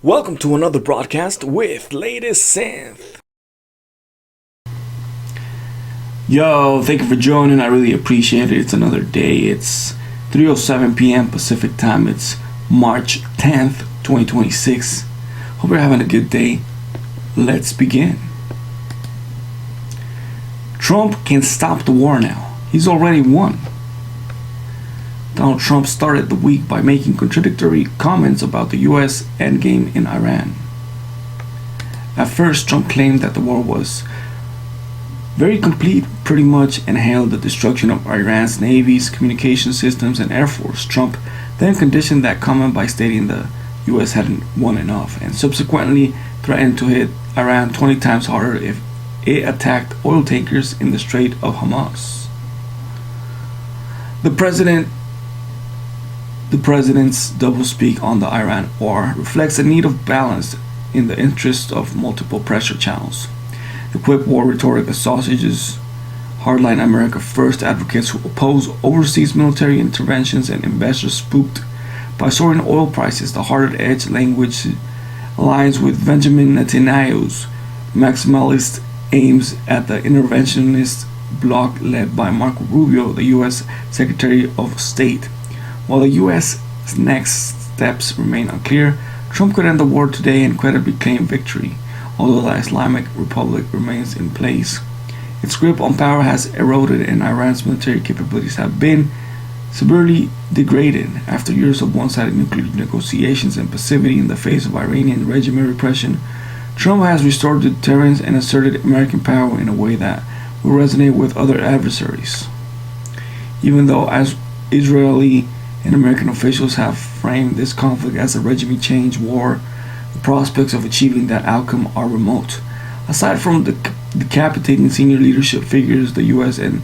Welcome to another broadcast with Latest Synth. Yo, thank you for joining. I really appreciate it. It's another day. It's 3:07 p.m. Pacific time. It's March 10th, 2026. Hope you're having a good day. Let's begin. Trump can stop the war now. He's already won. Donald Trump started the week by making contradictory comments about the US endgame in Iran. At first, Trump claimed that the war was very complete, pretty much, and hailed the destruction of Iran's navy's communication systems and air force. Trump then conditioned that comment by stating the US hadn't won enough, and subsequently threatened to hit Iran 20 times harder if it attacked oil tankers in the Strait of Hormuz. The president's doublespeak on the Iran war reflects a need of balance in the interest of multiple pressure channels. The quick war rhetoric assuages hardline America First advocates who oppose overseas military interventions and investors spooked by soaring oil prices. The hard-edged language aligns with Benjamin Netanyahu's maximalist aims at the interventionist bloc led by Marco Rubio, the U.S. Secretary of State. While the U.S.'s next steps remain unclear, Trump could end the war today and credibly claim victory, although the Islamic Republic remains in place. Its grip on power has eroded and Iran's military capabilities have been severely degraded. After years of one-sided nuclear negotiations and passivity in the face of Iranian regime repression, Trump has restored deterrence and asserted American power in a way that will resonate with other adversaries. Even though as Israeli and American officials have framed this conflict as a regime change war, the prospects of achieving that outcome are remote. Aside from decapitating senior leadership figures, the U.S. and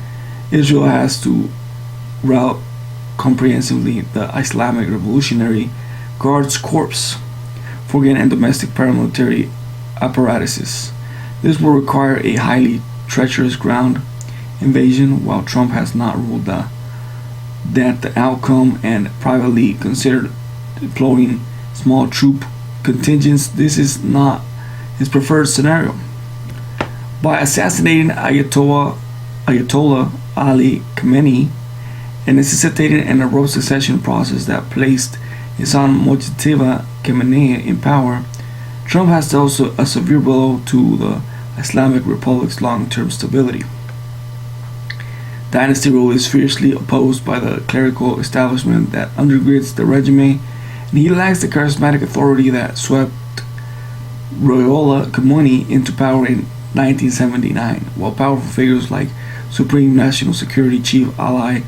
Israel has to rout comprehensively the Islamic Revolutionary Guards Corps, foreign and domestic paramilitary apparatuses. This will require a highly treacherous ground invasion, while Trump has not ruled that the outcome and privately considered deploying small troop contingents. This is not his preferred scenario. By assassinating Ayatollah Ali Khamenei and necessitating an abrupt succession process that placed Hassan Mojtaba Khamenei in power, Trump has dealt a severe blow to the Islamic Republic's long-term stability. Dynasty rule is fiercely opposed by the clerical establishment that undergirds the regime, and he lacks the charismatic authority that swept Royola Khomeini into power in 1979, while powerful figures like Supreme National Security Chief Ali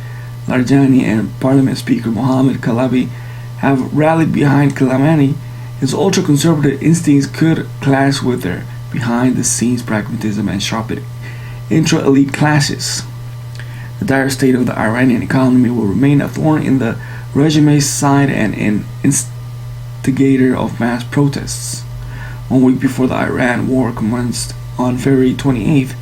Larijani and Parliament Speaker Mohammad Kalabi have rallied behind Khamenei. His ultra-conservative instincts could clash with their behind-the-scenes pragmatism and sharpened intra-elite clashes. The dire state of the Iranian economy will remain a thorn in the regime's side and an instigator of mass protests. 1 week before the Iran war commenced on February 28th,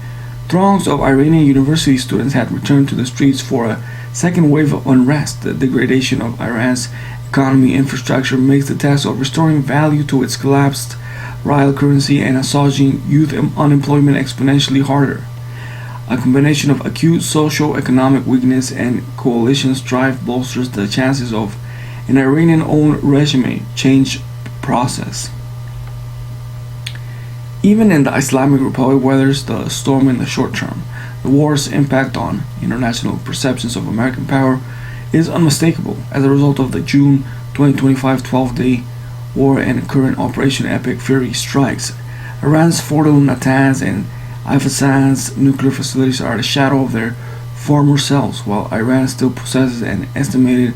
throngs of Iranian university students had returned to the streets for a second wave of unrest. The degradation of Iran's economy infrastructure makes the task of restoring value to its collapsed rial currency and assuaging youth unemployment exponentially harder. A combination of acute socio-economic weakness and coalition strife bolsters the chances of an Iranian-owned regime change process. Even in the Islamic Republic weathers the storm in the short term, the war's impact on international perceptions of American power is unmistakable. As a result of the June 2025 12-day war and current Operation Epic Fury strikes, Iran's Fordo, Natanz, and Isfahan's nuclear facilities are the shadow of their former selves. While Iran still possesses an estimated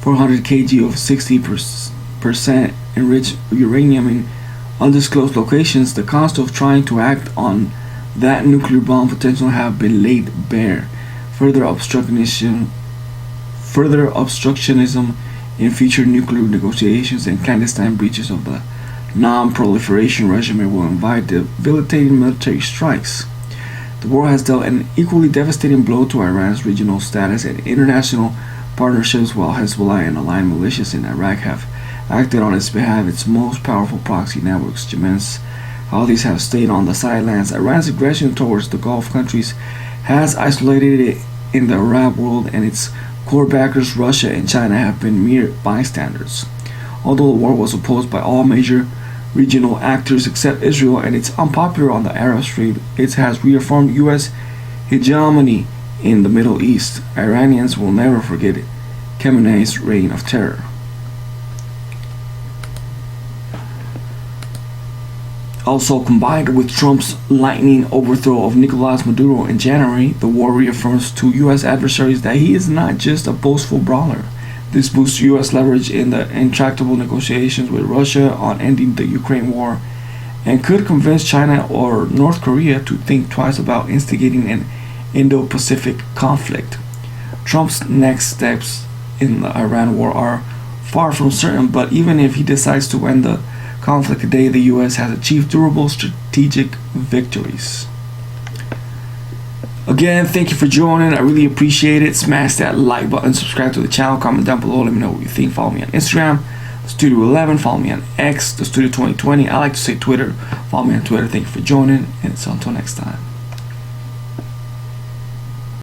400 kg of 60% enriched uranium in undisclosed locations, the cost of trying to act on that nuclear bomb potential have been laid bare. Further obstructionism in future nuclear negotiations and clandestine breaches of the non-proliferation regime will invite debilitating military strikes. The war has dealt an equally devastating blow to Iran's regional status and international partnerships, while Hezbollah and aligned militias in Iraq have acted on its behalf. Its most powerful proxy networks, Jemen's Houthis, have stayed on the sidelines. Iran's aggression towards the Gulf countries has isolated it in the Arab world, and its core backers, Russia and China, have been mere bystanders. Although the war was opposed by all major regional actors except Israel, and it's unpopular on the Arab Street, it has reaffirmed U.S. hegemony in the Middle East. Iranians will never forget Khamenei's reign of terror. Also, combined with Trump's lightning overthrow of Nicolas Maduro in January, the war reaffirms to U.S. adversaries that he is not just a boastful brawler. This boosts U.S. leverage in the intractable negotiations with Russia on ending the Ukraine war, and could convince China or North Korea to think twice about instigating an Indo-Pacific conflict. Trump's next steps in the Iran war are far from certain, but even if he decides to end the conflict today, the U.S. has achieved durable strategic victories. Again, thank you for joining. I really appreciate it. Smash that like button, subscribe to the channel, comment down below, let me know what you think. Follow me on Instagram, Studio11, follow me on X, the Studio 2020. I like to say Twitter. Follow me on Twitter. Thank you for joining, and until next time.